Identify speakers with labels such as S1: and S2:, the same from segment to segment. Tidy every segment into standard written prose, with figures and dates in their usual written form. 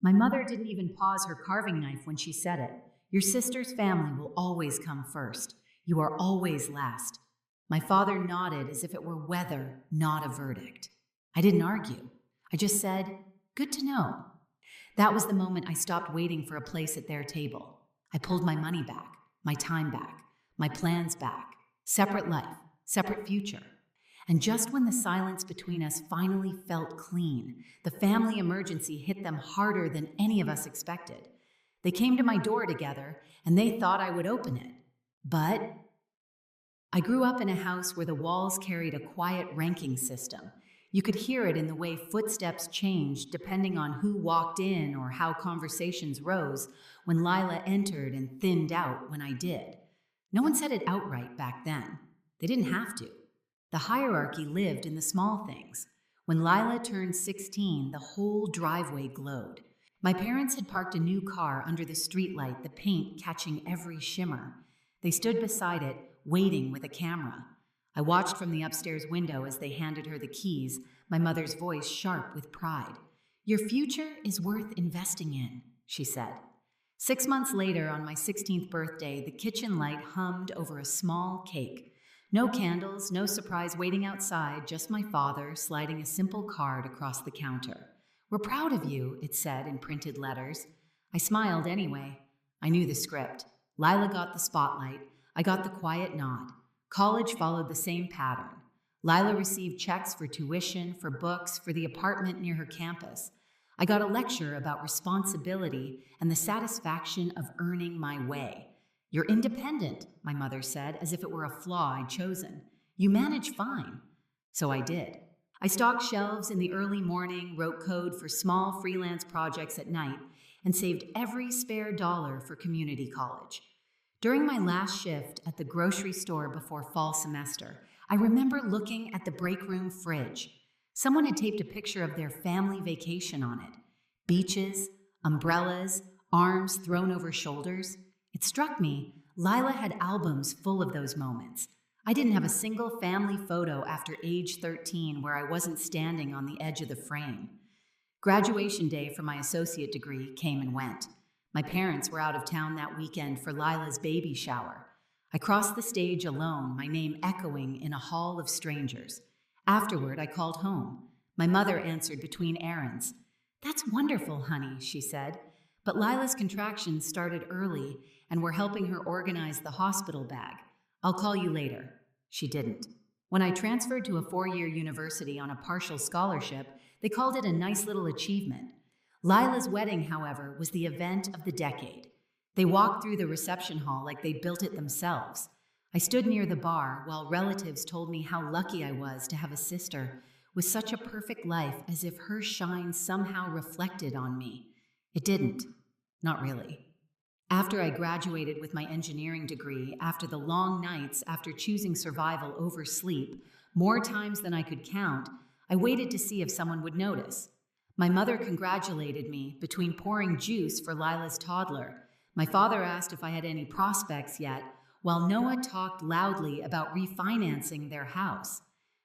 S1: My mother didn't even pause her carving knife when she said it. Your sister's family will always come first. You are always last. My father nodded as if it were weather, not a verdict. I didn't argue. I just said, good to know. That was the moment I stopped waiting for a place at their table. I pulled my money back, my time back, my plans back. Separate life, separate future. And just when the silence between us finally felt clean, the family emergency hit them harder than any of us expected. They came to my door together, and they thought I would open it. But I grew up in a house where the walls carried a quiet ranking system. You could hear it in the way footsteps changed depending on who walked in or how conversations rose when Lila entered and thinned out when I did. No one said it outright back then. They didn't have to. The hierarchy lived in the small things. When Lila turned 16, the whole driveway glowed. My parents had parked a new car under the streetlight, the paint catching every shimmer. They stood beside it, waiting with a camera. I watched from the upstairs window as they handed her the keys, my mother's voice sharp with pride. Your future is worth investing in, she said. 6 months later, on my 16th birthday, the kitchen light hummed over a small cake. No candles, no surprise waiting outside, just my father sliding a simple card across the counter. We're proud of you, it said in printed letters. I smiled anyway. I knew the script. Lila got the spotlight. I got the quiet nod. College followed the same pattern. Lila received checks for tuition, for books, for the apartment near her campus. I got a lecture about responsibility and the satisfaction of earning my way. You're independent, my mother said, as if it were a flaw I'd chosen. You manage fine. So I did. I stocked shelves in the early morning, wrote code for small freelance projects at night, and saved every spare dollar for community college. During my last shift at the grocery store before fall semester, I remember looking at the break room fridge. Someone had taped a picture of their family vacation on it. Beaches, umbrellas, arms thrown over shoulders. It struck me, Lila had albums full of those moments. I didn't have a single family photo after age 13 where I wasn't standing on the edge of the frame. Graduation day for my associate degree came and went. My parents were out of town that weekend for Lila's baby shower. I crossed the stage alone, my name echoing in a hall of strangers. Afterward, I called home. My mother answered between errands. That's wonderful, honey, she said. But Lila's contractions started early and were helping her organize the hospital bag. I'll call you later. She didn't. When I transferred to a 4-year university on a partial scholarship, they called it a nice little achievement. Lila's wedding, however, was the event of the decade. They walked through the reception hall like they built it themselves. I stood near the bar while relatives told me how lucky I was to have a sister with such a perfect life, as if her shine somehow reflected on me. It didn't. Not really. After I graduated with my engineering degree, after the long nights, after choosing survival over sleep, more times than I could count, I waited to see if someone would notice. My mother congratulated me between pouring juice for Lila's toddler. My father asked if I had any prospects yet, while Noah talked loudly about refinancing their house.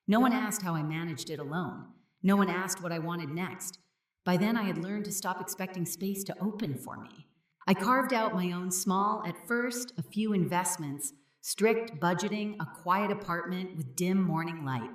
S1: No one asked how I managed it alone. No one asked what I wanted next. By then, I had learned to stop expecting space to open for me. I carved out my own small, at first, a few investments, strict budgeting, a quiet apartment with dim morning light.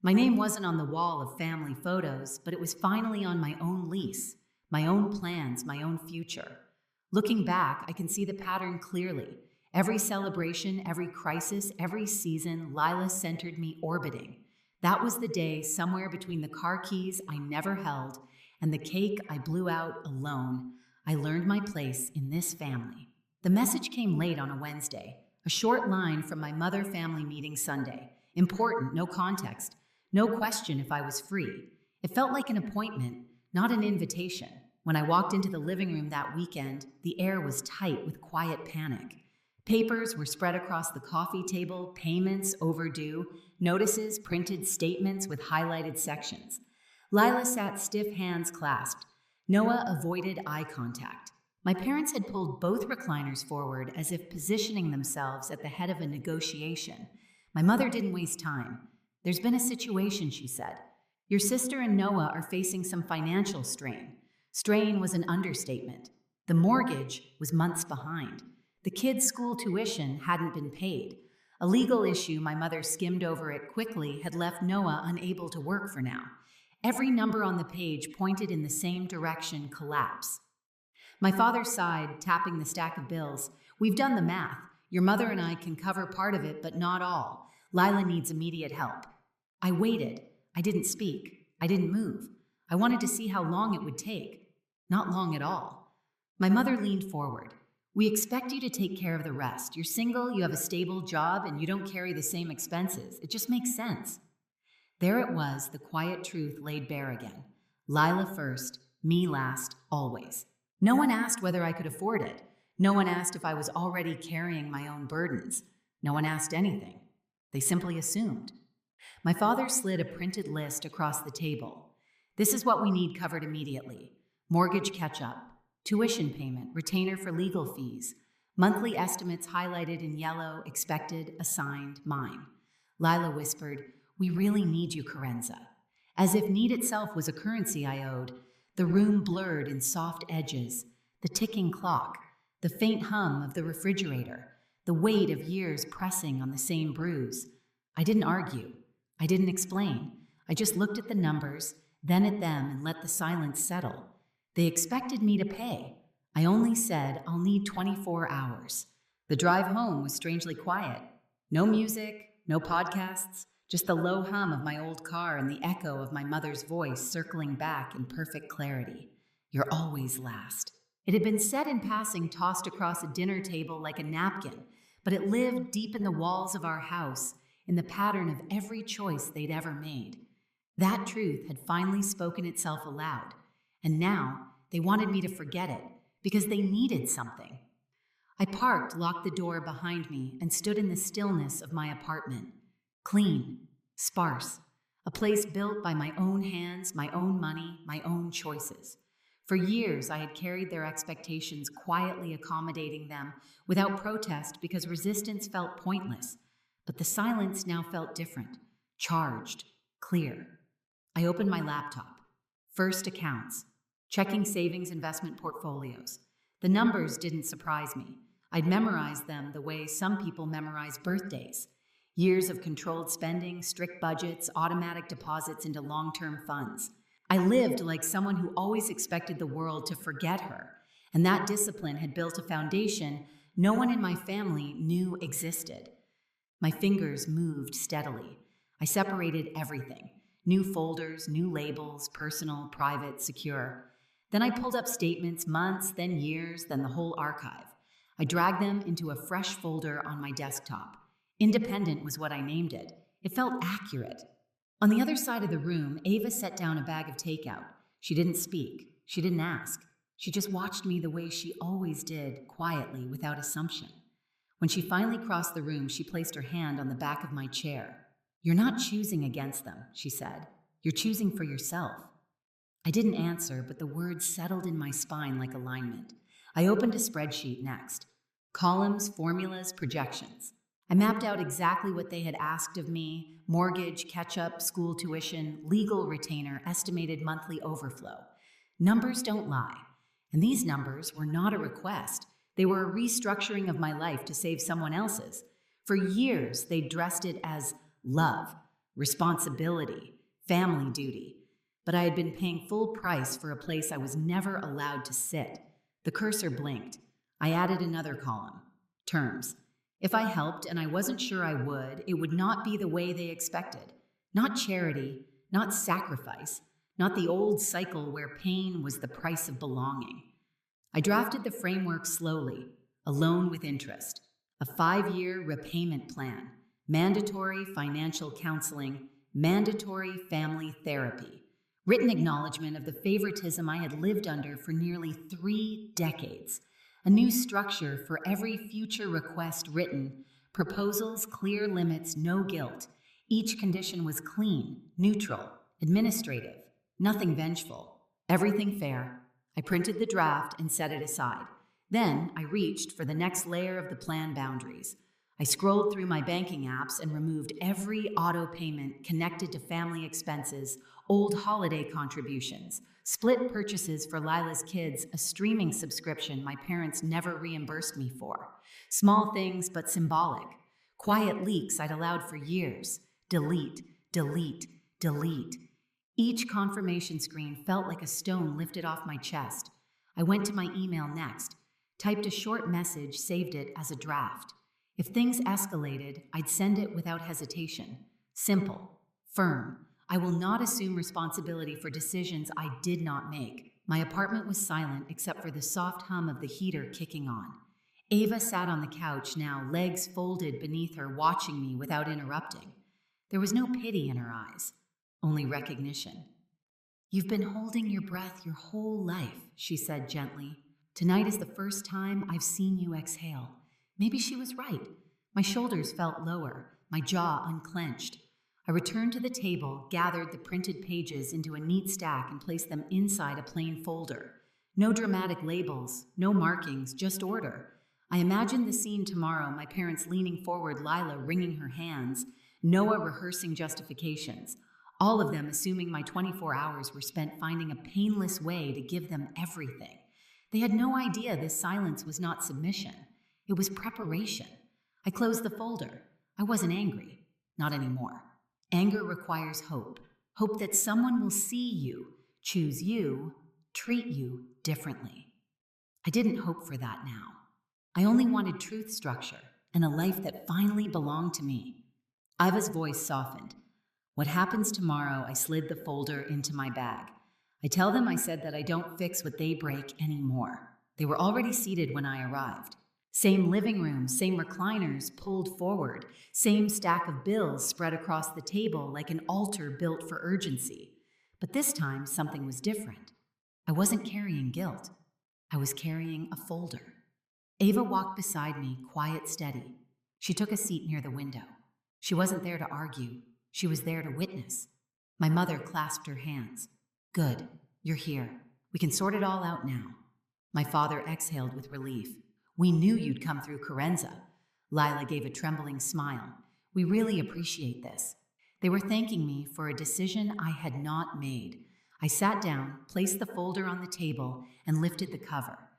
S1: My name wasn't on the wall of family photos, but it was finally on my own lease, my own plans, my own future. Looking back, I can see the pattern clearly. Every celebration, every crisis, every season, Lila centered me orbiting. That was the day somewhere between the car keys I never held and the cake I blew out alone, I learned my place in this family. The message came late on a Wednesday, a short line from my mother family meeting Sunday. Important, no context, no question if I was free. It felt like an appointment, not an invitation. When I walked into the living room that weekend, the air was tight with quiet panic. Papers were spread across the coffee table, payments overdue, notices, printed statements with highlighted sections. Lila sat stiff, hands clasped. Noah avoided eye contact. My parents had pulled both recliners forward as if positioning themselves at the head of a negotiation. My mother didn't waste time. There's been a situation, she said. Your sister and Noah are facing some financial strain. Strain was an understatement. The mortgage was months behind. The kids' school tuition hadn't been paid. A legal issue my mother skimmed over it quickly had left Noah unable to work for now. Every number on the page pointed in the same direction: collapse. My father sighed, tapping the stack of bills. We've done the math. Your mother and I can cover part of it, but not all. Lila needs immediate help. I waited. I didn't speak. I didn't move. I wanted to see how long it would take. Not long at all. My mother leaned forward. We expect you to take care of the rest. You're single, you have a stable job, and you don't carry the same expenses. It just makes sense. There it was, the quiet truth laid bare again. Lila first, me last, always. No one asked whether I could afford it. No one asked if I was already carrying my own burdens. No one asked anything. They simply assumed. My father slid a printed list across the table. This is what we need covered immediately. Mortgage catch-up, tuition payment, retainer for legal fees, monthly estimates highlighted in yellow, expected, assigned, mine. Lila whispered, "We really need you, Carenza." As if need itself was a currency I owed, the room blurred in soft edges, the ticking clock, the faint hum of the refrigerator, the weight of years pressing on the same bruise. I didn't argue. I didn't explain. I just looked at the numbers, then at them, and let the silence settle. They expected me to pay. I only said, I'll need 24 hours. The drive home was strangely quiet. No music, no podcasts, just the low hum of my old car and the echo of my mother's voice circling back in perfect clarity. You're always last. It had been said in passing, tossed across a dinner table like a napkin, but it lived deep in the walls of our house, in the pattern of every choice they'd ever made. That truth had finally spoken itself aloud, and now they wanted me to forget it because they needed something. I parked, locked the door behind me, and stood in the stillness of my apartment. Clean, sparse, a place built by my own hands, my own money, my own choices. For years, I had carried their expectations, quietly accommodating them without protest because resistance felt pointless. But the silence now felt different, charged, clear. I opened my laptop. First, accounts, checking savings investment portfolios. The numbers didn't surprise me. I'd memorized them the way some people memorize birthdays. Years of controlled spending, strict budgets, automatic deposits into long-term funds. I lived like someone who always expected the world to forget her, and that discipline had built a foundation no one in my family knew existed. My fingers moved steadily. I separated everything. New folders, new labels, personal, private, secure. Then I pulled up statements, months, then years, then the whole archive. I dragged them into a fresh folder on my desktop. Independent was what I named it. It felt accurate. On the other side of the room, Ava set down a bag of takeout. She didn't speak. She didn't ask. She just watched me the way she always did, quietly, without assumption. When she finally crossed the room, she placed her hand on the back of my chair. "You're not choosing against them," she said. "You're choosing for yourself." I didn't answer, but the words settled in my spine like alignment. I opened a spreadsheet next. Columns, formulas, projections. I mapped out exactly what they had asked of me: mortgage, catch-up, school tuition, legal retainer, estimated monthly overflow. Numbers don't lie. And these numbers were not a request. They were a restructuring of my life to save someone else's. For years, they dressed it as love, responsibility, family duty. But I had been paying full price for a place I was never allowed to sit. The cursor blinked. I added another column. Terms. If I helped, and I wasn't sure I would, it would not be the way they expected. Not charity, not sacrifice, not the old cycle where pain was the price of belonging. I drafted the framework slowly, a loan with interest, a 5-year repayment plan, mandatory financial counseling, mandatory family therapy, written acknowledgement of the favoritism I had lived under for nearly 3 decades, a new structure for every future request written, proposals, clear limits, no guilt. Each condition was clean, neutral, administrative, nothing vengeful, everything fair. I printed the draft and set it aside. Then I reached for the next layer of the plan boundaries. I scrolled through my banking apps and removed every auto payment connected to family expenses, old holiday contributions, split purchases for Lila's kids, a streaming subscription my parents never reimbursed me for. Small things, but symbolic. Quiet leaks I'd allowed for years. Delete, delete, delete. Each confirmation screen felt like a stone lifted off my chest. I went to my email next, typed a short message, saved it as a draft. If things escalated, I'd send it without hesitation. Simple, firm. I will not assume responsibility for decisions I did not make. My apartment was silent except for the soft hum of the heater kicking on. Ava sat on the couch now, legs folded beneath her, watching me without interrupting. There was no pity in her eyes, only recognition. "You've been holding your breath your whole life," she said gently. "Tonight is the first time I've seen you exhale." Maybe she was right. My shoulders felt lower, my jaw unclenched. I returned to the table, gathered the printed pages into a neat stack, and placed them inside a plain folder. No dramatic labels, no markings, just order. I imagined the scene tomorrow, my parents leaning forward, Lila wringing her hands, Noah rehearsing justifications, all of them assuming my 24 hours were spent finding a painless way to give them everything. They had no idea this silence was not submission. It was preparation. I closed the folder. I wasn't angry. Not anymore. Anger requires hope. Hope that someone will see you, choose you, treat you differently. I didn't hope for that now. I only wanted truth, structure, and a life that finally belonged to me. Iva's voice softened. "What happens tomorrow?" I slid the folder into my bag. "I tell them I said that I don't fix what they break anymore." They were already seated when I arrived. Same living room, same recliners pulled forward, same stack of bills spread across the table like an altar built for urgency. But this time, something was different. I wasn't carrying guilt. I was carrying a folder. Ava walked beside me, quiet, steady. She took a seat near the window. She wasn't there to argue. She was there to witness. My mother clasped her hands. "Good, you're here. We can sort it all out now." My father exhaled with relief. "We knew you'd come through Carenza." Lila gave a trembling smile. "We really appreciate this." They were thanking me for a decision I had not made. I sat down, placed the folder on the table, and lifted the cover.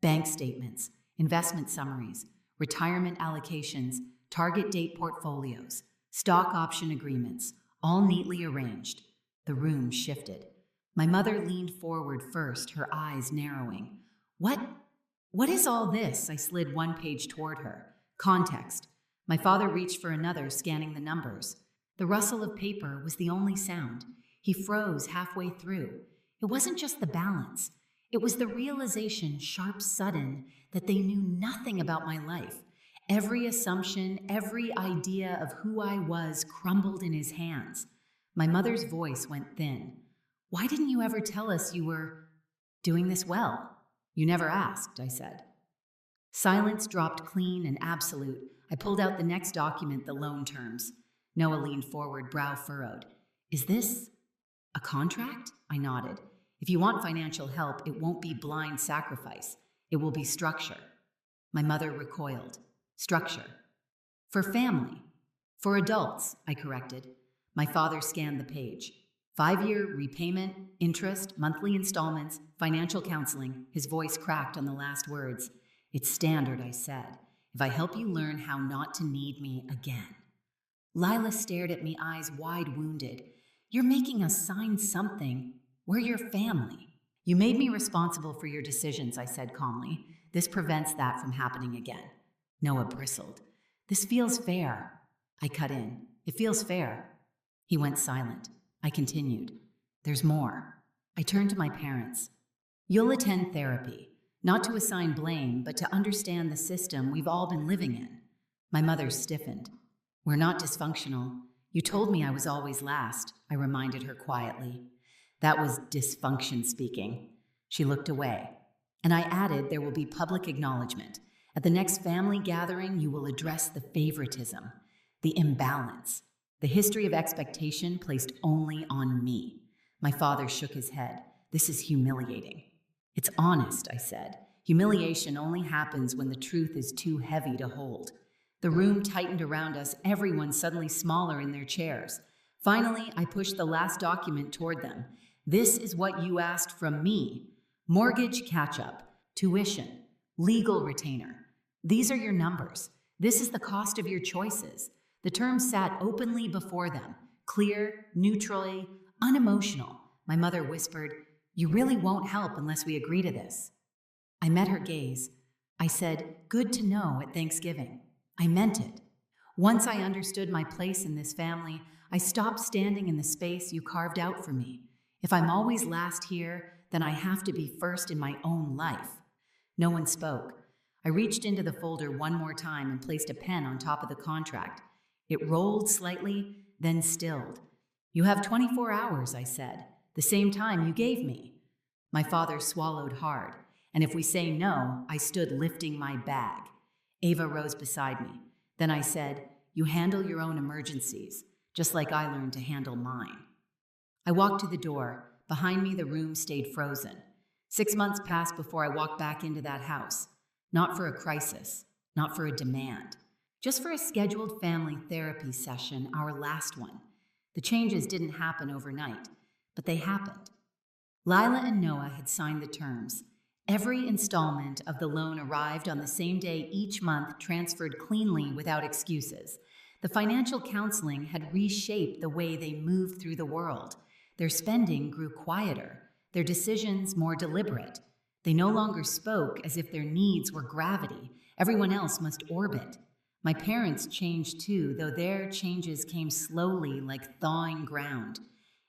S1: Bank statements, investment summaries, retirement allocations, target date portfolios, stock option agreements, all neatly arranged. The room shifted. My mother leaned forward first, her eyes narrowing. What is all this?" I slid one page toward her. Context. My father reached for another, scanning the numbers. The rustle of paper was the only sound. He froze halfway through. It wasn't just the balance. It was the realization, sharp, sudden, that they knew nothing about my life. Every assumption, every idea of who I was crumbled in his hands. My mother's voice went thin. "Why didn't you ever tell us you were doing this well?" "You never asked," I said. Silence dropped clean and absolute. I pulled out the next document, the loan terms. Noah leaned forward, brow furrowed. "Is this a contract?" I nodded. "If you want financial help, it won't be blind sacrifice. It will be structure." My mother recoiled. "Structure. For family. For adults," I corrected. My father scanned the page. 5-year repayment, interest, monthly installments, financial counseling. His voice cracked on the last words. "It's standard," I said. "If I help you learn how not to need me again." Lila stared at me, eyes wide wounded. "You're making us sign something. We're your family." "You made me responsible for your decisions," I said calmly. "This prevents that from happening again." Noah bristled. "This feels fair." I cut in. "It feels fair." He went silent. I continued. "There's more." I turned to my parents. "You'll attend therapy, not to assign blame, but to understand the system we've all been living in." My mother stiffened. "We're not dysfunctional. You told me I was always last," I reminded her quietly. "That was dysfunction speaking." She looked away. And I added, "There will be public acknowledgement. At the next family gathering, you will address the favoritism, the imbalance, the history of expectation placed only on me." My father shook his head. "This is humiliating." "It's honest," I said. "Humiliation only happens when the truth is too heavy to hold." The room tightened around us, everyone suddenly smaller in their chairs. Finally, I pushed the last document toward them. This is what you asked from me: mortgage catch up, tuition, legal retainer. These are your numbers. This is the cost of your choices. The terms sat openly before them, clear, neutrally, unemotional. My mother whispered, "You really won't help unless we agree to this." I met her gaze. I said, "Good to know at Thanksgiving." I meant it. Once I understood my place in this family, I stopped standing in the space you carved out for me. If I'm always last here, then I have to be first in my own life. No one spoke. I reached into the folder one more time and placed a pen on top of the contract. It rolled slightly, then stilled. "You have 24 hours, I said, the same time you gave me." My father swallowed hard, and if we say no, I stood lifting my bag. Ava rose beside me. Then I said, "You handle your own emergencies, just like I learned to handle mine." I walked to the door. Behind me, the room stayed frozen. 6 months passed before I walked back into that house. Not for a crisis, not for a demand, just for a scheduled family therapy session, our last one. The changes didn't happen overnight, but they happened. Lila and Noah had signed the terms. Every installment of the loan arrived on the same day each month, transferred cleanly without excuses. The financial counseling had reshaped the way they moved through the world. Their spending grew quieter, their decisions more deliberate. They no longer spoke as if their needs were gravity. Everyone else must orbit. My parents changed too, though their changes came slowly like thawing ground.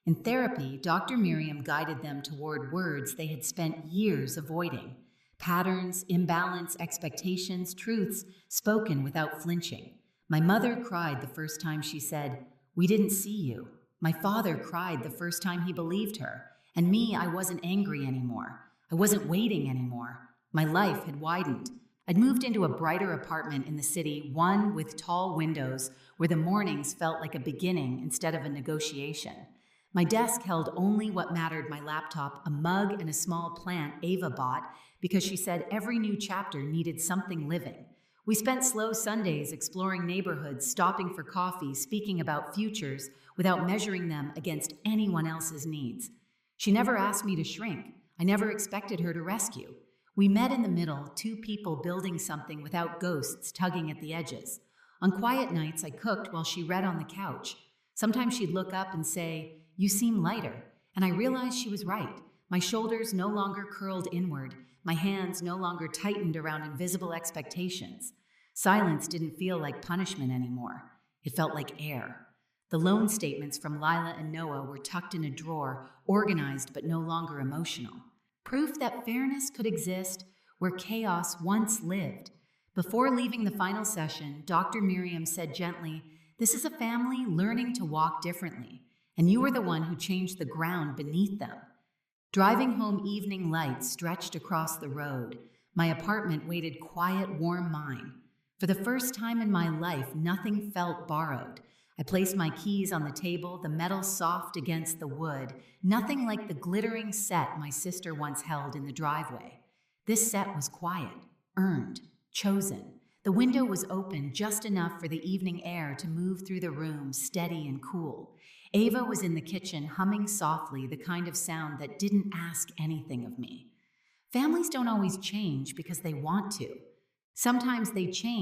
S1: In therapy, Dr. Miriam guided them toward words they had spent years avoiding: patterns, imbalance, expectations, truths spoken without flinching. My mother cried the first time she said, "We didn't see you." My father cried the first time he believed her. And me, I wasn't angry anymore. I wasn't waiting anymore. My life had widened. I'd moved into a brighter apartment in the city, one with tall windows, where the mornings felt like a beginning instead of a negotiation. My desk held only what mattered: my laptop, a mug, and a small plant Ava bought because she said every new chapter needed something living. We spent slow Sundays exploring neighborhoods, stopping for coffee, speaking about futures without measuring them against anyone else's needs. She never asked me to shrink. I never expected her to rescue. We met in the middle, two people building something without ghosts tugging at the edges. On quiet nights, I cooked while she read on the couch. Sometimes she'd look up and say, "You seem lighter," and I realized she was right. My shoulders no longer curled inward, my hands no longer tightened around invisible expectations. Silence didn't feel like punishment anymore. It felt like air. The loan statements from Lila and Noah were tucked in a drawer, organized but no longer emotional. Proof that fairness could exist where chaos once lived. Before leaving the final session, Dr. Miriam said gently, "This is a family learning to walk differently, and you are the one who changed the ground beneath them." Driving home, evening lights stretched across the road. My apartment waited quiet, warm mine. For the first time in my life, nothing felt borrowed. I placed my keys on the table, the metal soft against the wood, nothing like the glittering set my sister once held in the driveway. This set was quiet, earned, chosen. The window was open just enough for the evening air to move through the room, steady and cool. Ava was in the kitchen, humming softly, the kind of sound that didn't ask anything of me. Families don't always change because they want to. Sometimes they change